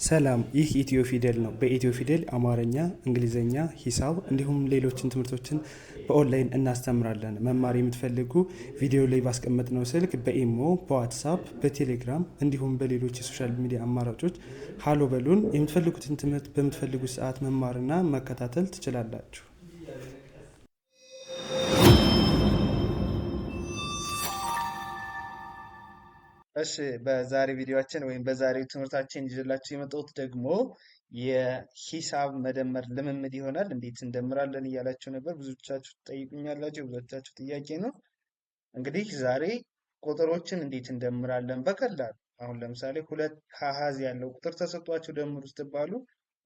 ሰላም፣ ይህ ኢትዮ ፊደል ነው። በኢትዮ ፊደል አማርኛ፣ እንግሊዝኛ፣ ሂሳብ እንዲሁም ሌሎችን ትምህርቶችን በኦንላይን እናስተምራለን። መማር የምትፈልጉ ቪዲዮ ላይ ባስቀመጥነው ስልክ በኢሞ፣ በዋትሳፕ፣ በቴሌግራም እንዲሁም በሌሎች የሶሻል ሚዲያ አማራጮች ሀሎ በሉን። የምትፈልጉትን ትምህርት በምትፈልጉት ሰዓት መማርና መከታተል ትችላላችሁ። እሺ በዛሬ ቪዲዮአችን ወይም በዛሬው ትምህርታችን ይዤላችሁ የመጣሁት ደግሞ የሂሳብ መደመር ልምምድ ይሆናል። እንዴት እንደምራለን እያላችሁ ነበር፣ ብዙዎቻችሁ ትጠይቁኛላችሁ። ብዙዎቻችሁ ጥያቄ ነው። እንግዲህ ዛሬ ቁጥሮችን እንዴት እንደምራለን በቀላሉ አሁን ለምሳሌ ሁለት አሃዝ ያለው ቁጥር ተሰጥቷችሁ ደምሩ ስትባሉ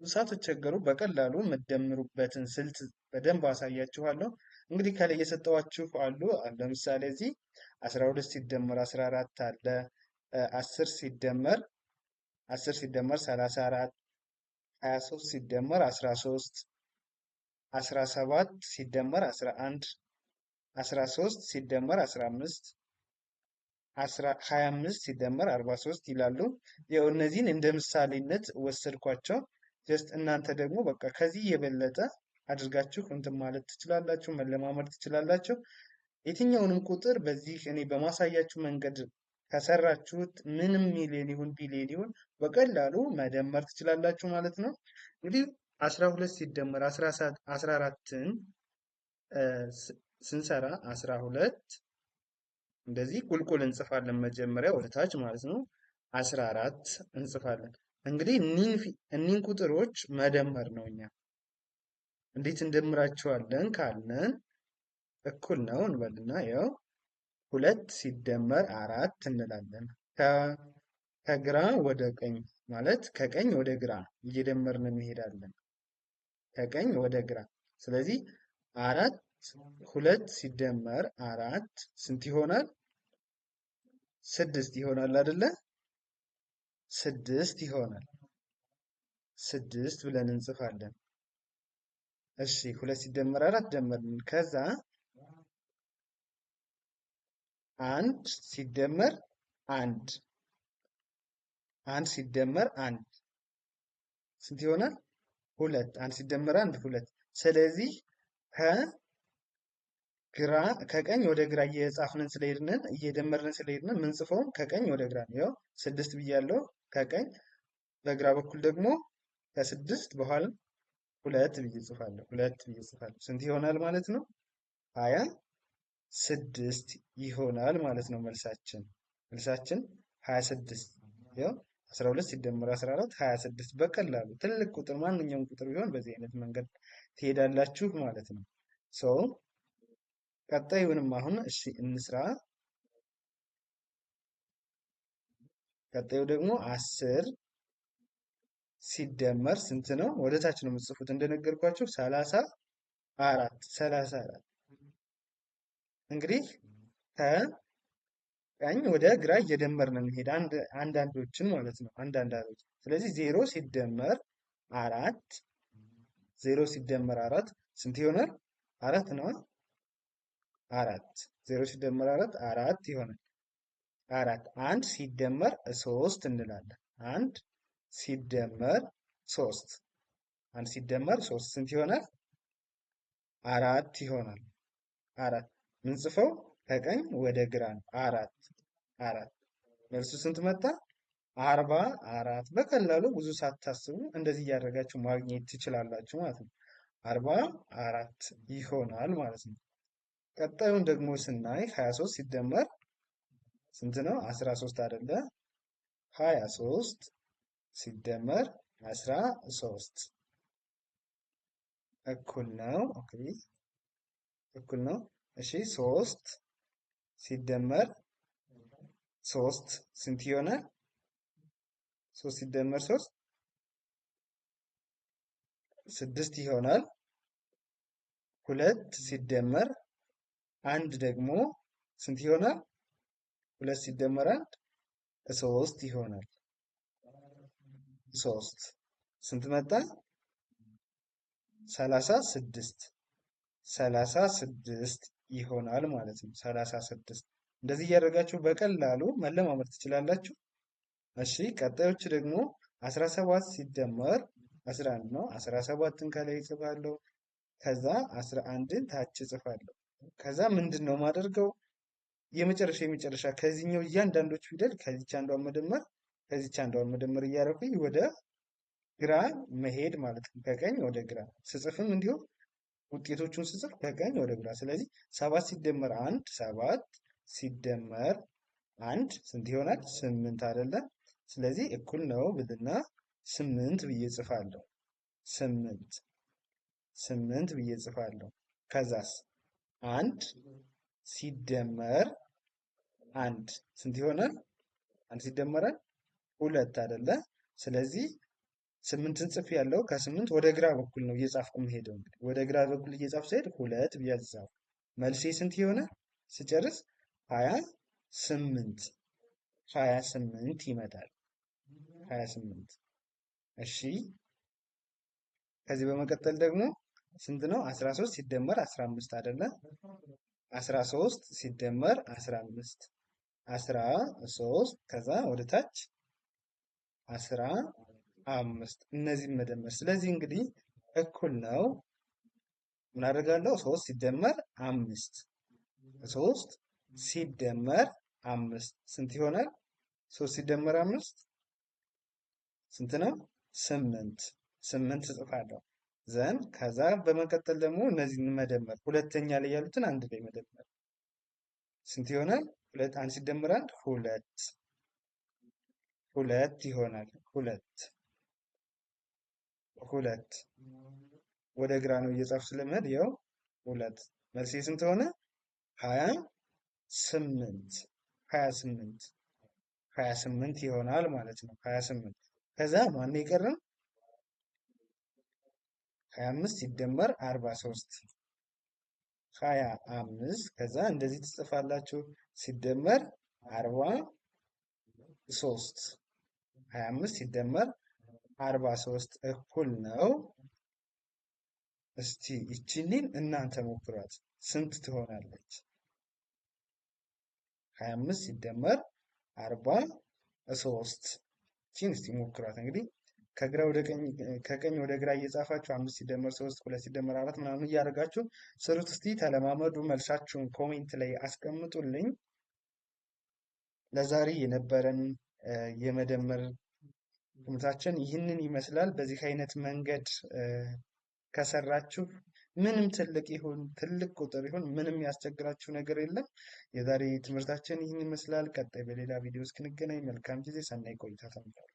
ብዙ ሳትቸገሩ በቀላሉ የምትደምሩበትን ስልት በደንብ አሳያችኋለሁ። እንግዲህ ከላይ የሰጠኋችሁ አሉ። ለምሳሌ እዚህ 12 ሲደመር 14 አለ። 10 ሲደመር 34፣ 23 ሲደመር 13፣ 17 ሲደመር 11፣ 13 ሲደመር 15፣ 25 ሲደመር 43 ይላሉ። ያው እነዚህን እንደ ምሳሌነት ወሰድኳቸው። ጀስት እናንተ ደግሞ በቃ ከዚህ የበለጠ አድርጋችሁ እንትን ማለት ትችላላችሁ፣ መለማመድ ትችላላችሁ። የትኛውንም ቁጥር በዚህ እኔ በማሳያችሁ መንገድ ከሰራችሁት ምንም ሚሊዮን ይሁን ቢሊዮን ይሁን በቀላሉ መደመር ትችላላችሁ ማለት ነው። እንግዲህ 12 ሲደመር 14ን ስንሰራ 12 እንደዚህ ቁልቁል እንጽፋለን፣ መጀመሪያ ወደ ታች ማለት ነው። 14 እንጽፋለን። እንግዲህ እኒህን ቁጥሮች መደመር ነው። እኛ እንዴት እንደምራቸዋለን ካለን እኩል ነው እንበልና ያው 2 ሲደመር 4 እንላለን። ከግራ ወደ ቀኝ ማለት ከቀኝ ወደ ግራ እየደመርን እንሄዳለን። ከቀኝ ወደ ግራ። ስለዚህ 2 ሲደመር 4 ስንት ይሆናል? 6 ይሆናል አይደለ? 6 ይሆናል። 6 ብለን እንጽፋለን። እሺ 2 ሲደመር 4 ደመርን። ከዛ 1 ሲደመር 1 ሲደመር 1 ስንት ይሆናል? 2 1 ሲደመር 1 2። ስለዚህ ከቀኝ ወደ ግራ እየጻፍንን ስለሄድንን እየደመርን ስለሄድንን ምንጽፈውም ከቀኝ ወደ ግራ ነው። ያው 6 ብያለሁ ከቀኝ፣ በግራ በኩል ደግሞ ከ6 በኋላ 2 ብዬ እጽፋለሁ። 2 ብዬ እጽፋለሁ። ስንት ይሆናል ማለት ነው? 26 ይሆናል ማለት ነው። መልሳችን 26። ያው 12 ሲደመር 14 26። በቀላሉ ትልቅ ቁጥር ማንኛውም ቁጥር ቢሆን በዚህ አይነት መንገድ ትሄዳላችሁ ማለት ነው። ቀጣዩንም አሁን እሺ እንስራ። ቀጣዩ ደግሞ 10 ሲደመር ስንት ነው? ወደ ታች ነው የምትጽፉት እንደነገርኳችሁ 34። እንግዲህ ከቀኝ ወደ ግራ እየደመርን እንሄድ አንዳንዶችን ማለት ነው። አንዳንዶች። ስለዚህ 0 ሲደመር 4 ስንት ይሆናል? 4 ነው። 0 ሲደመር 4 ይሆናል። 1 ሲደመር 3 እንላለን። 1 ሲደመር 3 ስንት ይሆናል? 4 ይሆናል። 4 ምንጽፈው ከቀኝ ወደ ግራ ነው። 4 መልሱ ስንት መጣ? 44። በቀላሉ ብዙ ሳታስቡ እንደዚህ እያደረጋችሁ ማግኘት ትችላላችሁ ማለት ነው። 44 ይሆናል ማለት ነው። ቀጣዩን ደግሞ ስናይ 23 ሲደመር ስንት ነው? 13 አይደለ? 23 ሲደመር 13 እኩል ነው። ኦኬ እኩል ነው። እሺ 3 ሲደመር 3 ስንት ይሆናል? 3 ሲደመር 3 6 ይሆናል። 2 ሲደመር 1 ደግሞ ስንት ይሆናል? 2 ሲደመር 1 3 ይሆናል። 3 ስንት መጣ? 36 ይሆናል ማለት ነው። 36 እንደዚህ እያደረጋችሁ በቀላሉ መለማመድ ትችላላችሁ። እሺ ቀጣዮች ደግሞ 17 ሲደመር 11 ነው። 17ን ከላይ እጽፋለሁ። ከዛ 11ን ታች እጽፋለሁ። ከዛ ምንድን ነው ማደርገው? የመጨረሻ ከዚህኛው እያንዳንዶቹ ፊደል ከዚች አንዷን መደመር ከዚች አንዷን መደመር እያደረኩኝ ወደ ግራ መሄድ ማለት ነው። ከቀኝ ወደ ግራ ስጽፍም እንዲሁ ውጤቶቹን ስጽፍ ከቀኝ ወደ ግራ። ስለዚህ 7 ሲደመር 1 7 ሲደመር 1 ስንት ይሆናል? 8 አይደለ? ስለዚህ እኩል ነው ብልና 8 ብዬ ጽፋለሁ። 8 ብዬ ጽፋለሁ። ከዛስ 1 ሲደመር 1 ስንት ይሆናል? 1 ሲደመር 2 አይደለ? ስለዚህ 8ን ጽፍ ያለው ከ8 ወደ ግራ በኩል ነው እየጻፍኩ የምሄደው። እንግዲህ ወደ ግራ በኩል እየጻፍኩ ስሄድ 2 ብዬ ጻፍኩ። መልሴ ስንት ይሆናል? ስጨርስ 28 ይመጣል። 28 እሺ። ከዚህ በመቀጠል ደግሞ ስንት ነው? 13 ሲደመር 15 አይደለ? 13 ሲደመር 15 13 ከዛ ወደ ታች 15 እነዚህን መደመር። ስለዚህ እንግዲህ እኩል ነው ምን አደርጋለሁ? 3 ሲደመር 5 3 ሲደመር 5 ስንት ይሆናል? 3 ሲደመር 5 ስንት ነው? 8 እጽፋለሁ። ዘን ከዛ በመቀጠል ደግሞ እነዚህን መደመር፣ ሁለተኛ ላይ ያሉትን አንድ ላይ መደመር ስንት ይሆናል? 1 ሲደመር 1 2 ይሆናል። 2 ወደ ግራ ነው እየጻፍኩ ስለምሄድ ያው 2 መልሴ ስንት ሆነ? 28 ይሆናል ማለት ነው። 28 ከዛ ማን የቀረን? 25 ሲደመር 43 25 ከዛ እንደዚህ ትጽፋላችሁ። ሲደመር 43 25 ሲደመር 43 እኩል ነው። እስቲ ይችንን እናንተ ሞክሯት። ስንት ትሆናለች? 25 ሲደመር 43 ይችን እስቲ ሞክሯት። እንግዲህ ከግራ ወደ ቀኝ ከቀኝ ወደ ግራ እየጻፋችሁ 5 ሲደመር 3 2 ሲደመር 4 ምናምን እያደረጋችሁ ስሩት። እስቲ ተለማመዱ። መልሳችሁን ኮሜንት ላይ አስቀምጡልኝ። ለዛሬ የነበረን የመደመር ትምህርታችን ይህንን ይመስላል። በዚህ አይነት መንገድ ከሰራችሁ ምንም ትልቅ ይሁን ትልቅ ቁጥር ይሁን ምንም ያስቸግራችሁ ነገር የለም። የዛሬ ትምህርታችን ይህን ይመስላል። ቀጣይ በሌላ ቪዲዮ እስክንገናኝ መልካም ጊዜ፣ ሰናይ ቆይታ ተመኘሁ።